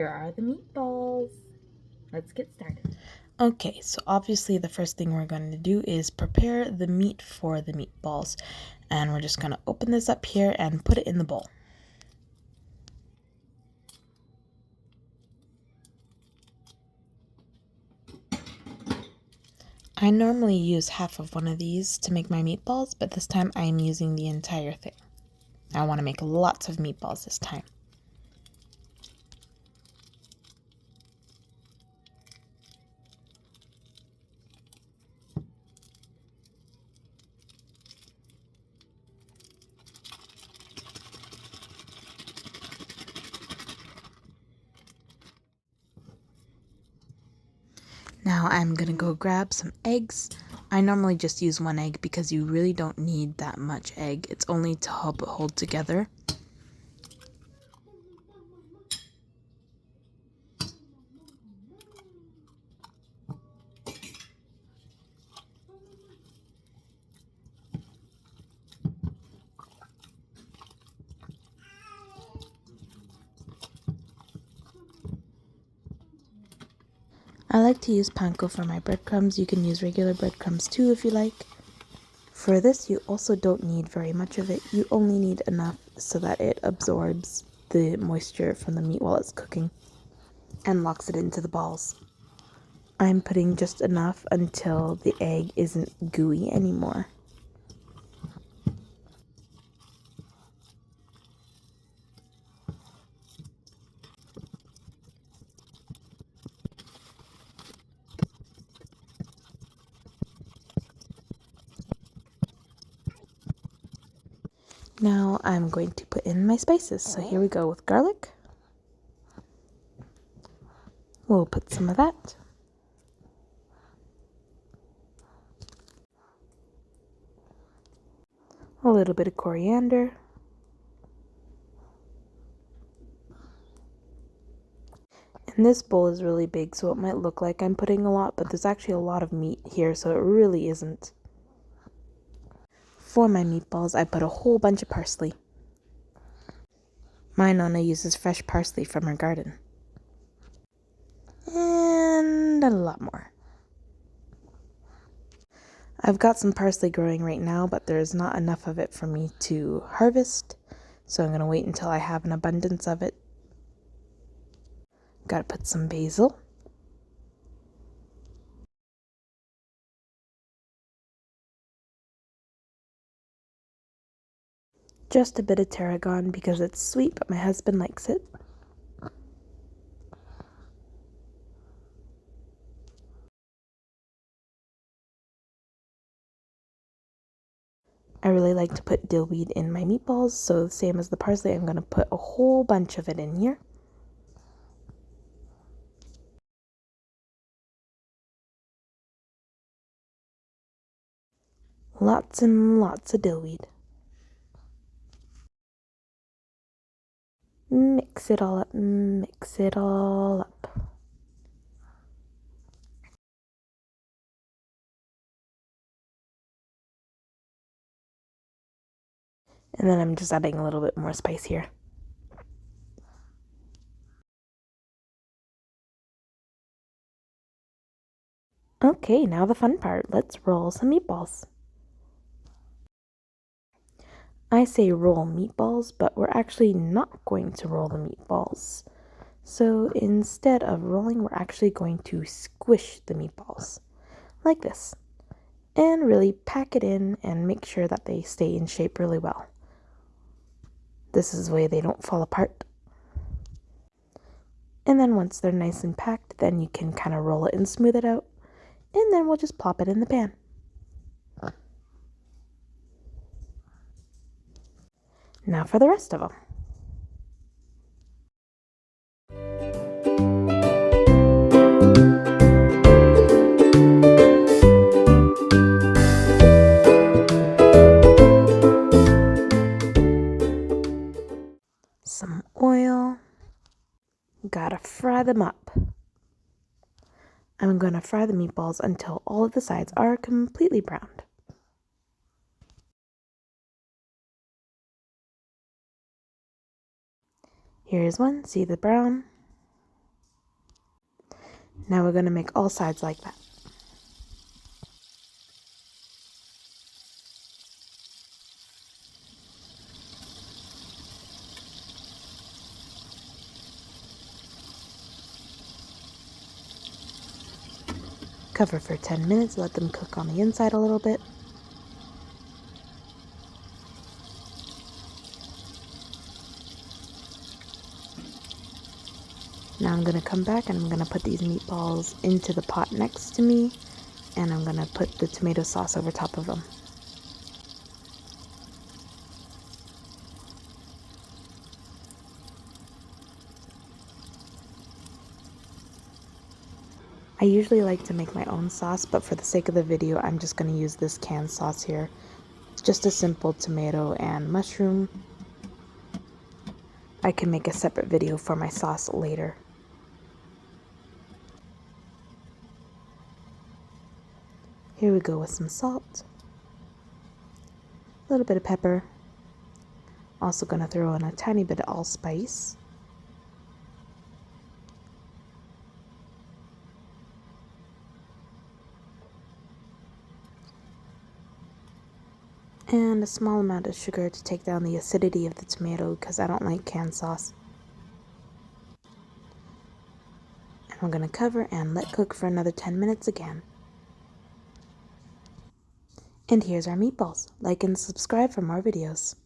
Here are the meatballs. Let's get started. Okay, so obviously the first thing we're going to do is prepare the meat for the meatballs. And we're just going to open this up here and put it in the bowl. I normally use half of one of these to make my meatballs, but this time I'm using the entire thing. I want to make lots of meatballs this time. Now I'm gonna go grab some eggs. I normally just use one egg because you really don't need that much egg. It's only to help it hold together. I like to use panko for my breadcrumbs. You can use regular breadcrumbs too if you like. For this, you also don't need very much of it. You only need enough so that it absorbs the moisture from the meat while it's cooking and locks it into the balls. I'm putting just enough until the egg isn't gooey anymore. Now I'm going to put in my spices. So here we go with garlic. We'll put some of that. A little bit of coriander. And this bowl is really big, so it might look like I'm putting a lot, but there's actually a lot of meat here, so it really isn't. For my meatballs, I put a whole bunch of parsley. My nonna uses fresh parsley from her garden. And a lot more. I've got some parsley growing right now, but there's not enough of it for me to harvest, so I'm going to wait until I have an abundance of it. Gotta put some basil. Just a bit of tarragon because it's sweet, but my husband likes it. I really like to put dillweed in my meatballs, so the same as the parsley, I'm going to put a whole bunch of it in here. Lots and lots of dillweed. Mix it all up, mix it all up. And then I'm just adding a little bit more spice here. Okay, now the fun part. Let's roll some meatballs. I say roll meatballs, but we're actually not going to roll the meatballs. So instead of rolling, we're actually going to squish the meatballs. Like this. And really pack it in and make sure that they stay in shape really well. This is the way they don't fall apart. And then once they're nice and packed, then you can kind of roll it and smooth it out. And then we'll just plop it in the pan. Now for the rest of them. Some oil. Gotta fry them up. I'm gonna fry the meatballs until all of the sides are completely browned. Here's one, see the brown? Now we're going to make all sides like that. Cover for 10 minutes, let them cook on the inside a little bit. Now I'm going to come back and I'm going to put these meatballs into the pot next to me, and I'm going to put the tomato sauce over top of them. I usually like to make my own sauce, but for the sake of the video, I'm just going to use this canned sauce here. It's just a simple tomato and mushroom. I can make a separate video for my sauce later. Here we go with some salt, a little bit of pepper. Also going to throw in a tiny bit of allspice. And a small amount of sugar to take down the acidity of the tomato because I don't like canned sauce. And I'm going to cover and let cook for another 10 minutes again. And here's our meatballs. Like and subscribe for more videos.